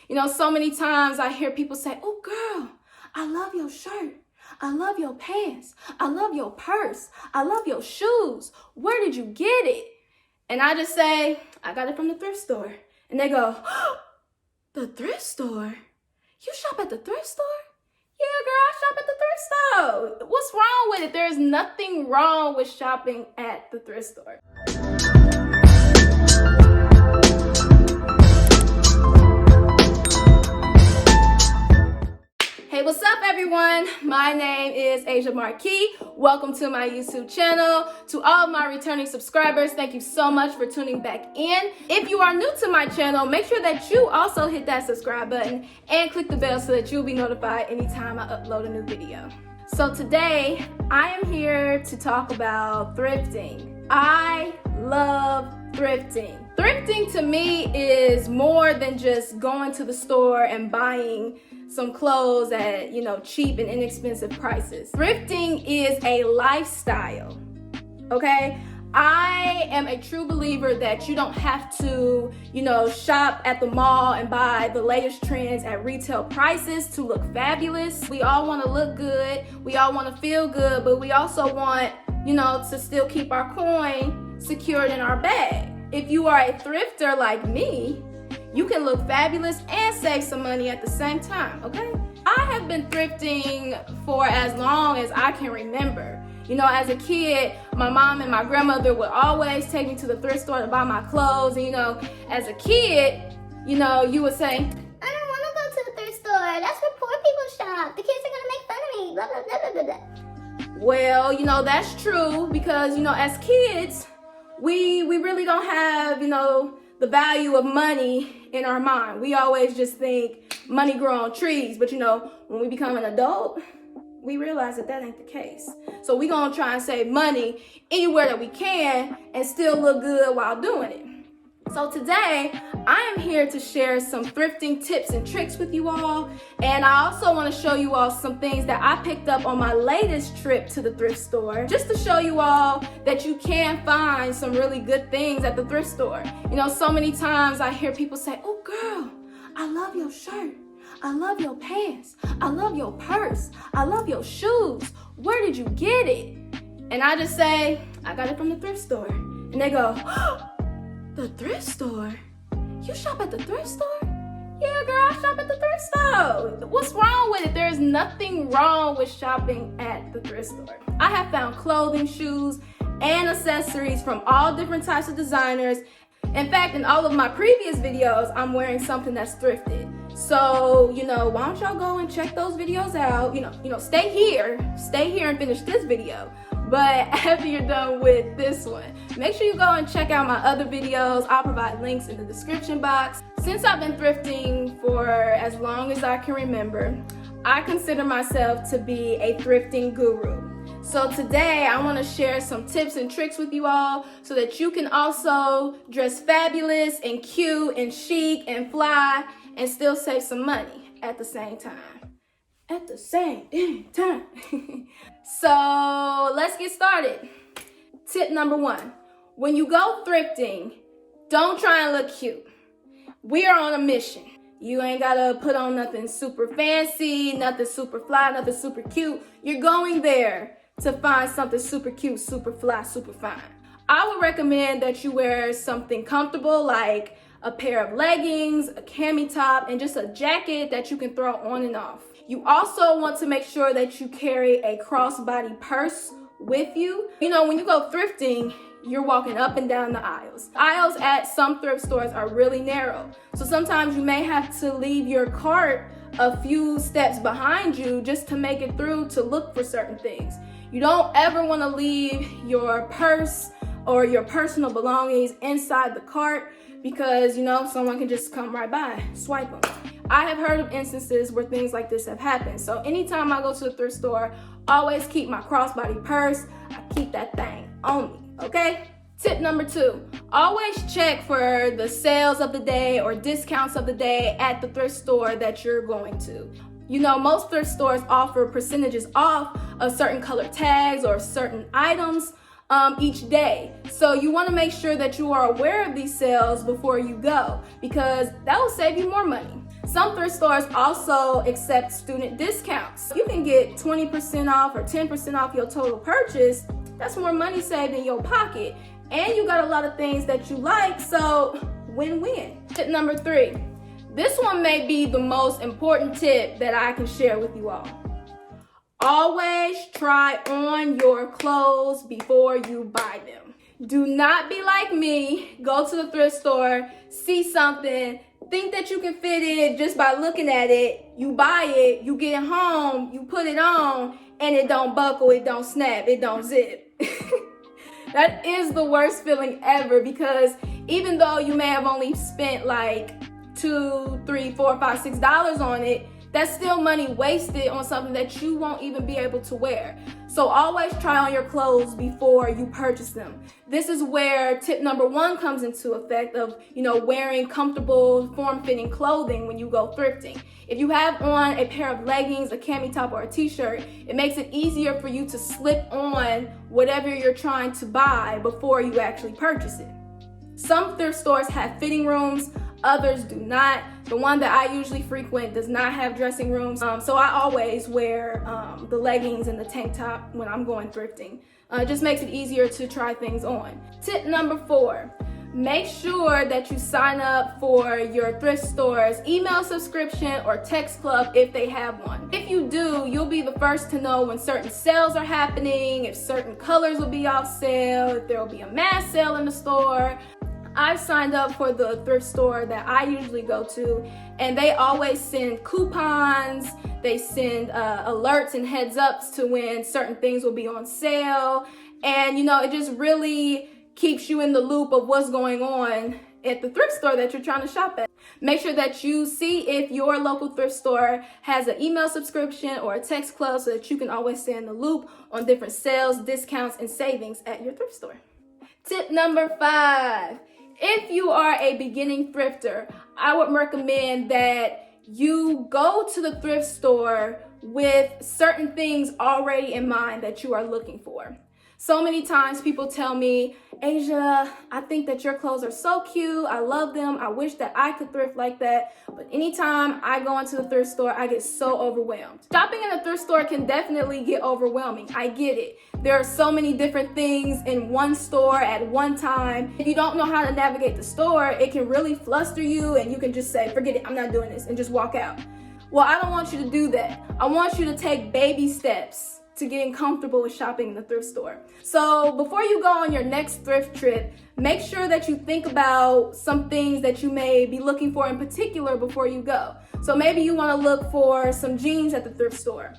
So many times I hear people say, "Oh girl, I love your shirt. I love your pants. I love your purse. I love your shoes. Where did you get it?" And I just say, "I got it from the thrift store." And they go, "Oh, the thrift store? You shop at the thrift store?" "Yeah, girl, I shop at the thrift store." What's wrong with it? There's nothing wrong with shopping at the thrift store. Hey, what's up everyone? My name is Asia Marquis. Welcome to my YouTube channel. To all of my returning subscribers, thank you so much for tuning back in. If you are new to my channel, make sure that you also hit that subscribe button and click the bell so that you'll be notified anytime I upload a new video. So today, I am here to talk about thrifting. I love thrifting. Thrifting to me is more than just going to the store and buying some clothes at, cheap and inexpensive prices. Thrifting is a lifestyle, okay? I am a true believer that you don't have to, shop at the mall and buy the latest trends at retail prices to look fabulous. We all want to look good. We all want to feel good, but we also want, to still keep our coin secured in our bag. If you are a thrifter like me, you can look fabulous and save some money at the same time, okay? I have been thrifting for as long as I can remember. As a kid, my mom and my grandmother would always take me to the thrift store to buy my clothes. And, as a kid, you would say, "I don't want to go to the thrift store. That's where poor people shop. The kids are going to make fun of me, blah, blah, blah, blah, blah." Well, that's true because, as kids, we really don't have, the value of money in our mind. We always just think money grow on trees. But, when we become an adult, we realize that ain't the case. So we're going to try and save money anywhere that we can and still look good while doing it. So today, I am here to share some thrifting tips and tricks with you all. And I also want to show you all some things that I picked up on my latest trip to the thrift store, just to show you all that you can find some really good things at the thrift store. So many times I hear people say, "Oh girl, I love your shirt. I love your pants. I love your purse. I love your shoes. Where did you get it?" And I just say, "I got it from the thrift store." And they go, "Oh, the thrift store? You shop at the thrift store?" "Yeah, girl, I shop at the thrift store." What's wrong with it? There's nothing wrong with shopping at the thrift store. I have found clothing, shoes, and accessories from all different types of designers. In fact, in all of my previous videos, I'm wearing something that's thrifted. So, why don't y'all go and check those videos out? Stay here and finish this video. But after you're done with this one, make sure you go and check out my other videos. I'll provide links in the description box. Since I've been thrifting for as long as I can remember, I consider myself to be a thrifting guru. So today I want to share some tips and tricks with you all so that you can also dress fabulous and cute and chic and fly and still save some money at the same time. At the same time. So let's get started. Tip number 1, when you go thrifting, don't try and look cute. We are on a mission. You ain't gotta put on nothing super fancy, nothing super fly, nothing super cute. You're going there to find something super cute, super fly, super fine. I would recommend that you wear something comfortable like a pair of leggings, a cami top, and just a jacket that you can throw on and off. You also want to make sure that you carry a crossbody purse with you. When you go thrifting, you're walking up and down the aisles. Aisles at some thrift stores are really narrow. So sometimes you may have to leave your cart a few steps behind you just to make it through to look for certain things. You don't ever want to leave your purse or your personal belongings inside the cart because, someone can just come right by, swipe them. I have heard of instances where things like this have happened. So anytime I go to the thrift store, always keep my crossbody purse. I keep that thing on me, okay? Tip number 2, always check for the sales of the day or discounts of the day at the thrift store that you're going to. Most thrift stores offer percentages off of certain color tags or certain items each day. So you want to make sure that you are aware of these sales before you go because that will save you more money. Some thrift stores also accept student discounts. You can get 20% off or 10% off your total purchase. That's more money saved in your pocket. And you got a lot of things that you like, so win-win. Tip number 3. This one may be the most important tip that I can share with you all. Always try on your clothes before you buy them. Do not be like me, go to the thrift store, see something, think that you can fit it just by looking at it, you buy it, you get it home, you put it on, and it don't buckle, it don't snap, it don't zip. That is the worst feeling ever, because even though you may have only spent like $2, $3, $4, $5, $6 on it, that's still money wasted on something that you won't even be able to wear. So always try on your clothes before you purchase them. This is where tip number 1 comes into effect of, wearing comfortable, form-fitting clothing when you go thrifting. If you have on a pair of leggings, a cami top, or a t-shirt, it makes it easier for you to slip on whatever you're trying to buy before you actually purchase it. Some thrift stores have fitting rooms, others do not. The one that I usually frequent does not have dressing rooms, so I always wear the leggings and the tank top when I'm going thrifting. It just makes it easier to try things on. Tip number 4, make sure that you sign up for your thrift store's email subscription or text club if they have one. If you do, you'll be the first to know when certain sales are happening, if certain colors will be off sale, if there will be a mass sale in the store. I've signed up for the thrift store that I usually go to, and they always send coupons, they send alerts and heads ups to when certain things will be on sale, and it just really keeps you in the loop of what's going on at the thrift store that you're trying to shop at. Make sure that you see if your local thrift store has an email subscription or a text club so that you can always stay in the loop on different sales, discounts, and savings at your thrift store. Tip number 5. If you are a beginning thrifter, I would recommend that you go to the thrift store with certain things already in mind that you are looking for. So many times people tell me, Asia, I think that your clothes are so cute. I love them. I wish that I could thrift like that. But anytime I go into the thrift store, I get so overwhelmed. Shopping in a thrift store can definitely get overwhelming. I get it. There are so many different things in one store at one time. If you don't know how to navigate the store, it can really fluster you and you can just say, forget it, I'm not doing this, and just walk out. Well, I don't want you to do that. I want you to take baby steps to getting comfortable with shopping in the thrift store. So before you go on your next thrift trip, make sure that you think about some things that you may be looking for in particular before you go. So maybe you want to look for some jeans at the thrift store.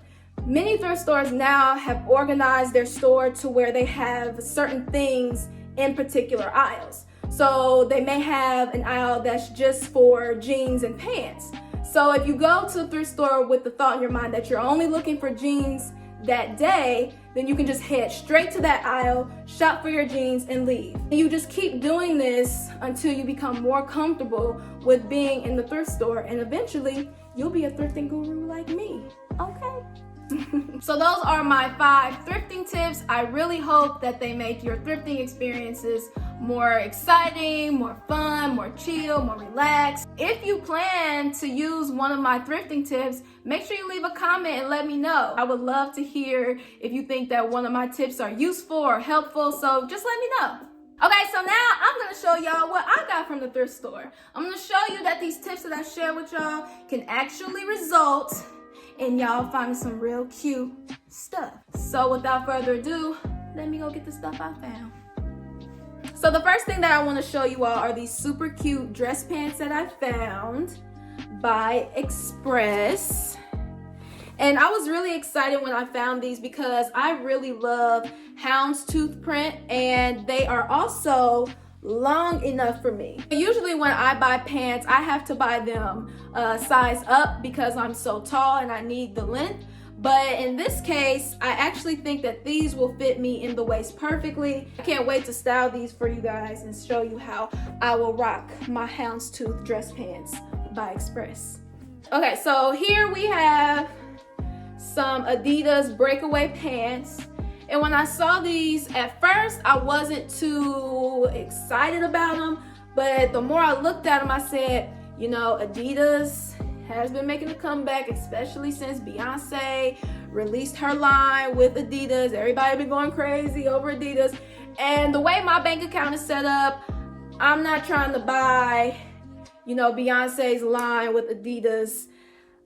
Many thrift stores now have organized their store to where they have certain things in particular aisles. So they may have an aisle that's just for jeans and pants. So if you go to the thrift store with the thought in your mind that you're only looking for jeans that day, then you can just head straight to that aisle, shop for your jeans, and leave. And you just keep doing this until you become more comfortable with being in the thrift store, and eventually you'll be a thrifting guru like me. Okay? So those are my 5 thrifting tips. I really hope that they make your thrifting experiences more exciting, more fun, more chill, more relaxed. If you plan to use one of my thrifting tips, make sure you leave a comment and let me know. I would love to hear if you think that one of my tips are useful or helpful, so just let me know. Okay, so now I'm going to show y'all what I got from the thrift store. I'm going to show you that these tips that I share with y'all can actually result in y'all finding some real cute stuff. So without further ado, let me go get the stuff I found. So the first thing that I want to show you all are these super cute dress pants that I found by Express. And I was really excited when I found these because I really love houndstooth print, and they are also long enough for me. Usually when I buy pants, I have to buy them size up because I'm so tall and I need the length. But in this case, I actually think that these will fit me in the waist perfectly. I can't wait to style these for you guys and show you how I will rock my houndstooth dress pants by Express. Okay, so here we have some Adidas breakaway pants. And when I saw these, at first I wasn't too excited about them, but the more I looked at them, I said, you know, Adidas has been making a comeback, especially since Beyonce released her line with Adidas. Everybody been going crazy over Adidas. And the way my bank account is set up, I'm not trying to buy, you know, Beyonce's line with Adidas.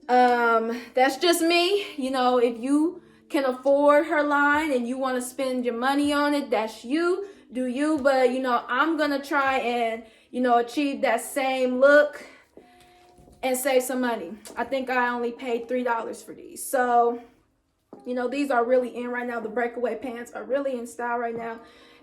That's just me. You know, if you can afford her line and you want to spend your money on it, that's you, do you. But, you know, I'm going to try and, you know, achieve that same look and save some money. I think I only paid $3 for these. So, you know, these are really in right now. The breakaway pants are really in style right now.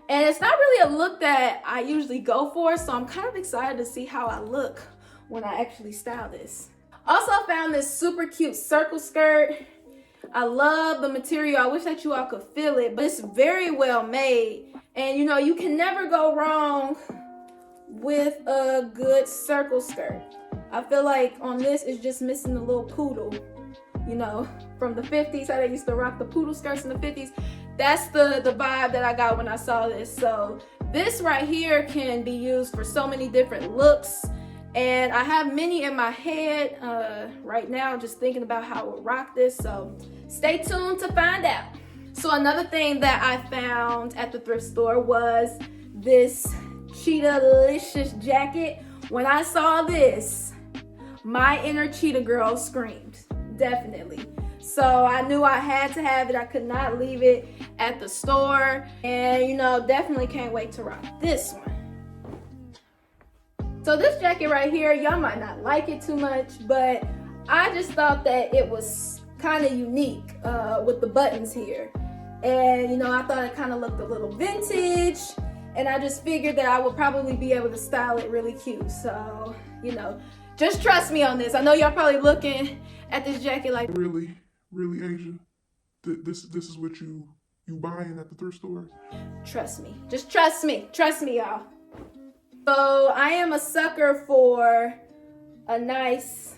And it's not really a look that I usually go for, so I'm kind of excited to see how I look when I actually style this. Also, I found this super cute circle skirt. I love the material. I wish that you all could feel it, but it's very well made. And you know, you can never go wrong with a good circle skirt. I feel like on this, it's just missing the little poodle. You know, from the 50s, how they used to rock the poodle skirts in the 50s. That's the vibe that I got when I saw this. So this right here can be used for so many different looks. And I have many in my head right now, just thinking about how I would rock this. So stay tuned to find out. So another thing that I found at the thrift store was this cheetah-licious jacket. When I saw this, my inner cheetah girl screamed, definitely. So I knew I had to have it. I could not leave it at the store. And you know, definitely can't wait to rock this one. So this jacket right here, y'all might not like it too much, but I just thought that it was kind of unique with the buttons here. And you know, I thought it kind of looked a little vintage, and I just figured that I would probably be able to style it really cute. So, you know, just trust me on this. I know y'all probably looking at this jacket like, really, Asia? This is what you buying at the thrift store? Trust me. Just trust me. Trust me, y'all. So I am a sucker for a nice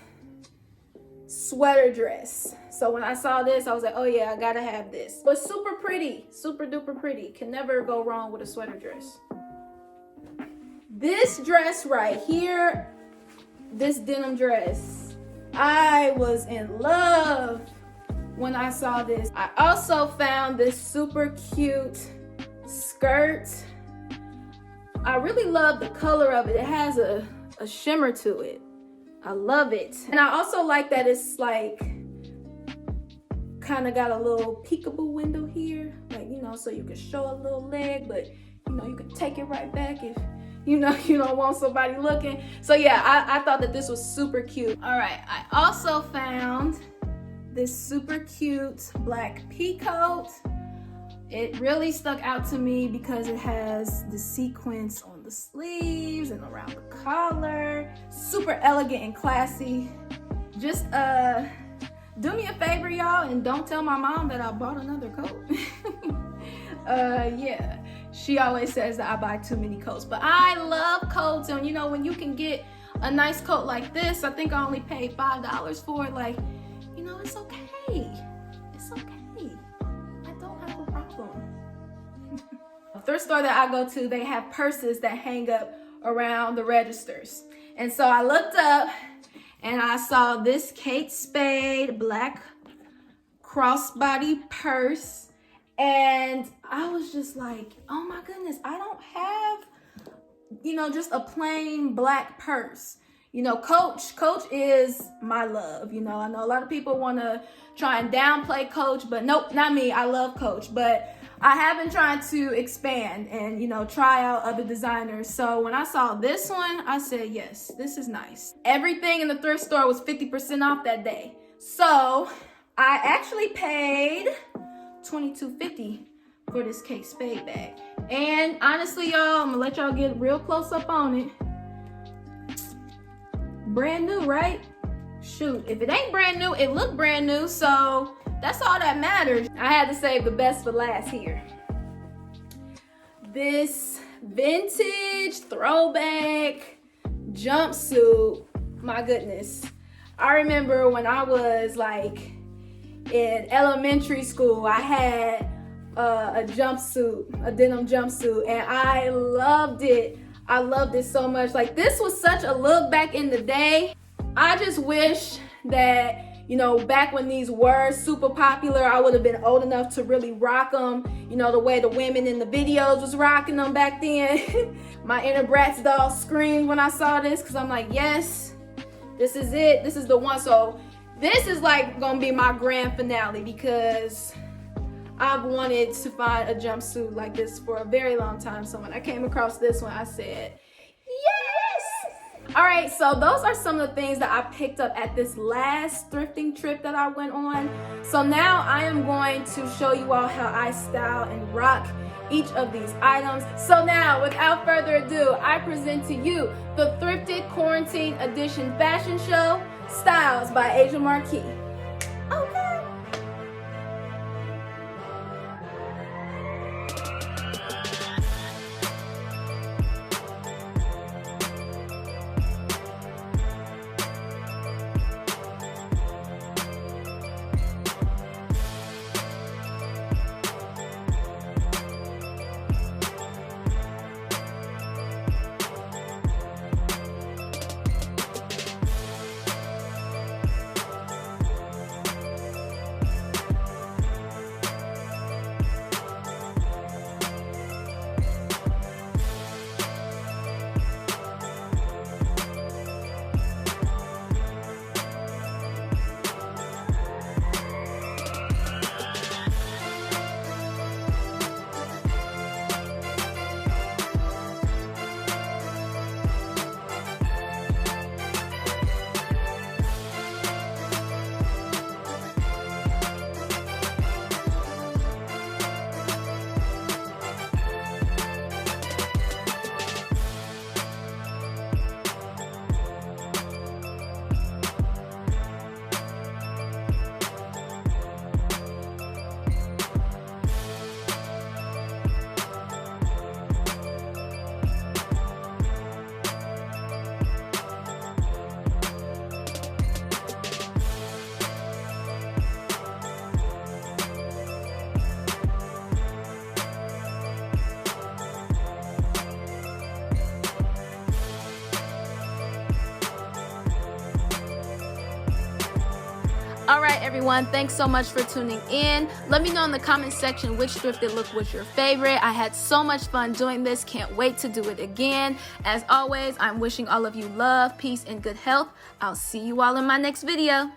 sweater dress. So when I saw this, I was like, oh yeah, I gotta have this. But super pretty, super duper pretty. Can never go wrong with a sweater dress. This dress right here, this denim dress, I was in love when I saw this. I also found this super cute skirt. I really love the color of it. It has a shimmer to it. I love it. And I also like that it's like kind of got a little peekaboo window here, like, you know, so you can show a little leg, but you know, you can take it right back if you know you don't want somebody looking. So yeah, I thought that this was super cute. All right, I also found this super cute black pea coat. It really stuck out to me because it has the sequins on the sleeves and around the collar. Super elegant and classy. Just do me a favor, y'all, and don't tell my mom that I bought another coat. Yeah, she always says that I buy too many coats, but I love coats. And you know, when you can get a nice coat like this, I think I only paid $5 for it. Like, you know, it's okay. It's okay. A thrift store that I go to, they have purses that hang up around the registers. And so I looked up and I saw this Kate Spade black crossbody purse. And I was just like, oh my goodness, I don't have, you know, just a plain black purse. You know, Coach is my love. You know, I know a lot of people want to try and downplay Coach, but nope, not me. I love Coach, but I have been trying to expand and, you know, try out other designers. So when I saw this one, I said, yes, this is nice. Everything in the thrift store was 50% off that day. So I actually paid $22.50 for this Kate Spade bag. And honestly, y'all, I'm gonna let y'all get real close up on it. Brand new, right? Shoot, if it ain't brand new, it looked brand new, so that's all that matters. I had to save the best for last here. This vintage throwback jumpsuit, my goodness. I remember when I was like in elementary school, I had a jumpsuit, a denim jumpsuit, and I loved it. I loved it so much. Like, this was such a look back in the day. I just wish that, you know, back when these were super popular, I would have been old enough to really rock them, you know, the way the women in the videos was rocking them back then. My inner Bratz doll screamed when I saw this, because I'm like, yes, this is it. This is the one. So this is like gonna be my grand finale, because I've wanted to find a jumpsuit like this for a very long time. So when I came across this one, I said, yes! All right, so those are some of the things that I picked up at this last thrifting trip that I went on. So now I am going to show you all how I style and rock each of these items. So now, without further ado, I present to you the Thrifted Quarantine Edition Fashion Show, Styles by Asia Marquis. Okay. All right, everyone, thanks so much for tuning in. Let me know in the comment section which thrifted look was your favorite. I had so much fun doing this. Can't wait to do it again. As always, I'm wishing all of you love, peace, and good health. I'll see you all in my next video.